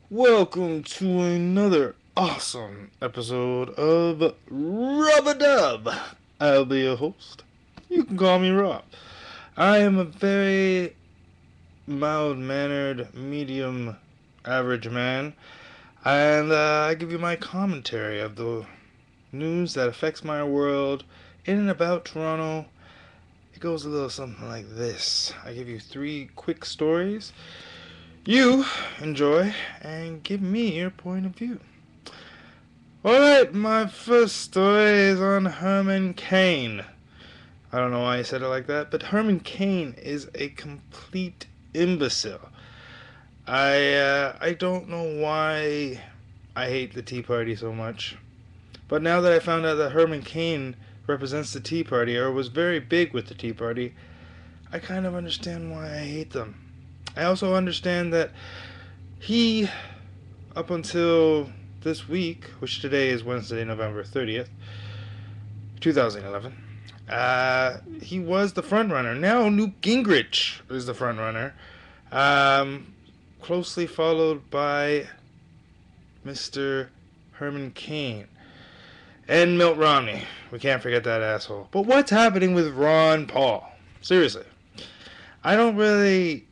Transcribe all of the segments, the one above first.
Welcome to another awesome episode of Rub a Dub. I'll be your host. You can call me Rob. I am a very mild mannered, medium average man, and I give you my commentary of the news that affects my world in and about Toronto. It goes a little something like this. I give you three quick stories. You enjoy and give me your point of view. Alright, my first story is on Herman Cain. I don't know why I said it like that, but Herman Cain is a complete imbecile. I don't know why I hate the Tea Party so much. But now that I found out that Herman Cain represents the Tea Party, or was very big with the Tea Party, I kind of understand why I hate them. I also understand that he, up until this week, which today is Wednesday, November 30th, 2011, he was the front runner. Now Newt Gingrich is the front runner, closely followed by Mr. Herman Cain and Mitt Romney. We can't forget that asshole. But what's happening with Ron Paul? Seriously, I don't really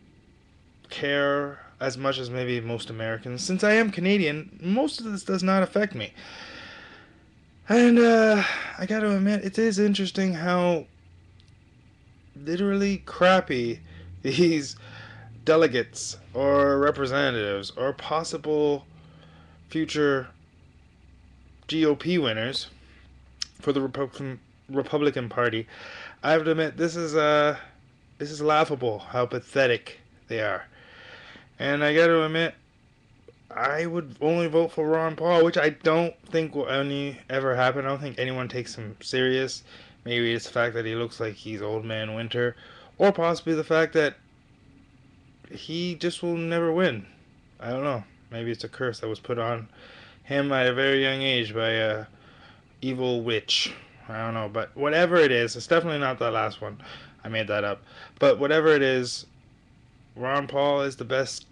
care as much as maybe most Americans. Since I am Canadian, most of this does not affect me. And I gotta admit, it is interesting how literally crappy these delegates or representatives or possible future GOP winners for the Republican Party. I have to admit, this is laughable how pathetic they are. And I gotta admit, I would only vote for Ron Paul, which I don't think will ever happen. I don't think anyone takes him serious. Maybe it's the fact that he looks like he's Old Man Winter, or possibly the fact that he just will never win. I don't know. Maybe it's a curse that was put on him at a very young age by a evil witch. I don't know, but whatever it is, it's definitely not the last one. I made that up. But whatever it is, Ron Paul is the best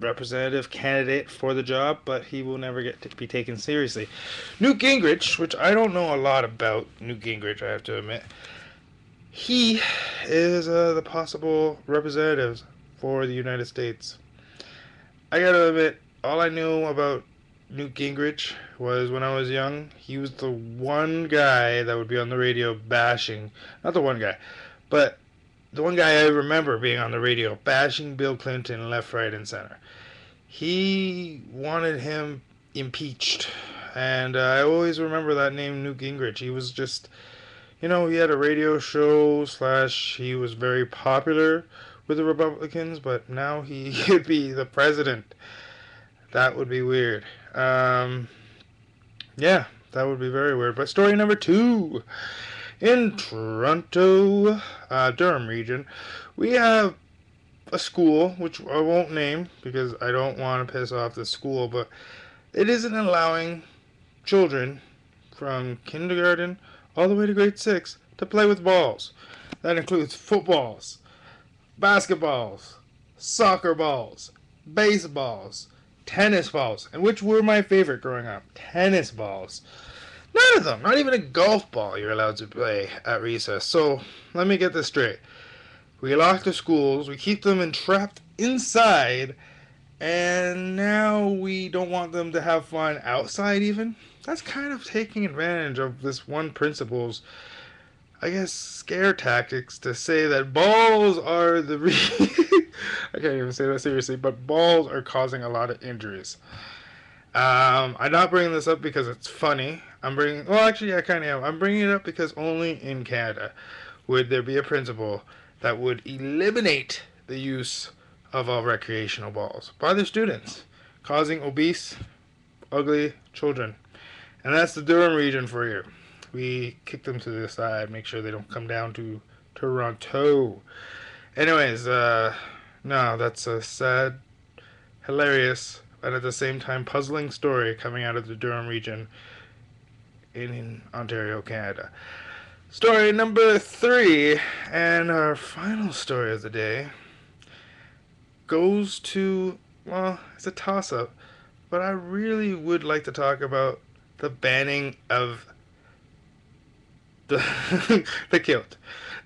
representative candidate for the job, but he will never get to be taken seriously. Newt Gingrich, which I don't know a lot about Newt Gingrich, I have to admit, he is the possible representative for the United States. I gotta admit, all I knew about Newt Gingrich was when I was young, he was the one guy that would be on the radio bashing, not the one guy, but the one guy I remember being on the radio bashing Bill Clinton left, right, and center. He wanted him impeached. And I always remember that name, Newt Gingrich. He was just, he had a radio show slash he was very popular with the Republicans, but now he could be the president. That would be weird. Yeah, that would be very weird. But story number 2. In Toronto, Durham region, we have a school, which I won't name because I don't want to piss off the school, but it isn't allowing children from kindergarten all the way to grade 6 to play with balls. That includes footballs, basketballs, soccer balls, baseballs, tennis balls, and which were my favorite growing up, tennis balls. None of them, not even a golf ball you're allowed to play at recess. So, let me get this straight. We lock the schools, we keep them entrapped inside, and now we don't want them to have fun outside even? That's kind of taking advantage of this one principle's, I guess, scare tactics to say that balls are the I can't even say that seriously, but balls are causing a lot of injuries. I'm not bringing this up because it's funny. Actually, I kind of am. I'm bringing it up because only in Canada would there be a principle that would eliminate the use of all recreational balls by the students, causing obese, ugly children. And that's the Durham region for you. We kick them to the side, make sure they don't come down to Toronto. Anyways, no, that's a sad, hilarious, and at the same time puzzling story coming out of the Durham region in Ontario, Canada. Story number 3, and our final story of the day, goes to well, it's a toss-up, but I really would like to talk about the banning of the the kilt,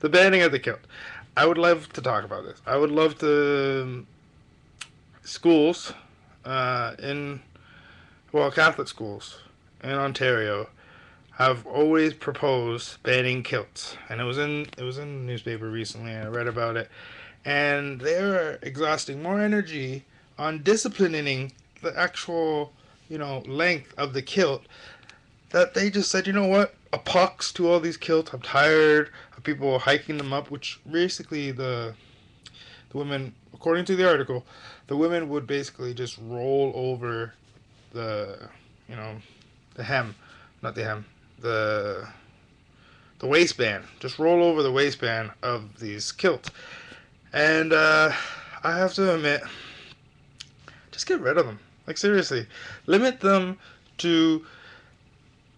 the banning of the kilt. I would love to talk about this. I would love to schools in Catholic schools in Ontario have always proposed banning kilts, and it was in the newspaper recently, and I read about it, and they're exhausting more energy on disciplining the actual length of the kilt that they just said, you know what, a pox to all these kilts. I'm tired of people hiking them up, which basically the women, according to the article, the women would basically just roll over the, you know, the hem, not the hem, the waistband. Just roll over the waistband of these kilts. And I have to admit, just get rid of them. Like seriously, limit them to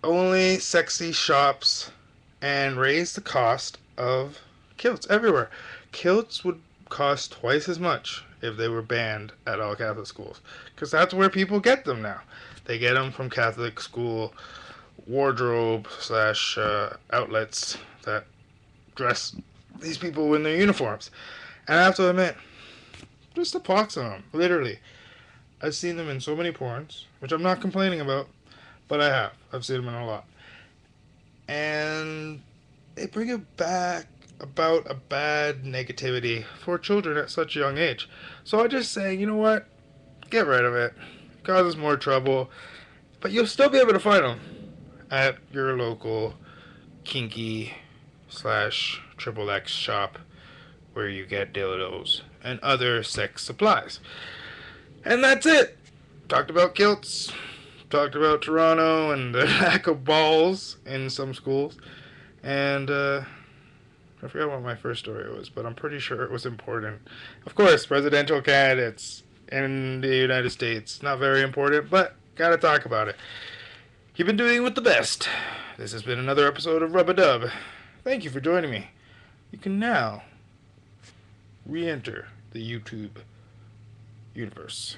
only sexy shops and raise the cost of kilts everywhere. Kilts would cost twice as much if they were banned at all Catholic schools, because that's where people get them now. They get them from Catholic school wardrobe slash outlets that dress these people in their uniforms. And I have to admit, just a pox on them, literally. I've seen them in so many porns, which I'm not complaining about, but I have. I've seen them in a lot. And they bring it back about a bad negativity for children at such a young age. So I just say, you know what? Get rid of it. It causes more trouble, but you'll still be able to find them at your local kinky slash triple X shop where you get dildos and other sex supplies. And that's it. Talked about kilts, talked about Toronto and the lack of balls in some schools, and I forgot what my first story was, but I'm pretty sure it was important. Of course, presidential candidates in the United States, not very important, but gotta talk about it. You've been doing with the best. This has been another episode of Rub a Dub. Thank you for joining me. You can now re-enter the YouTube universe.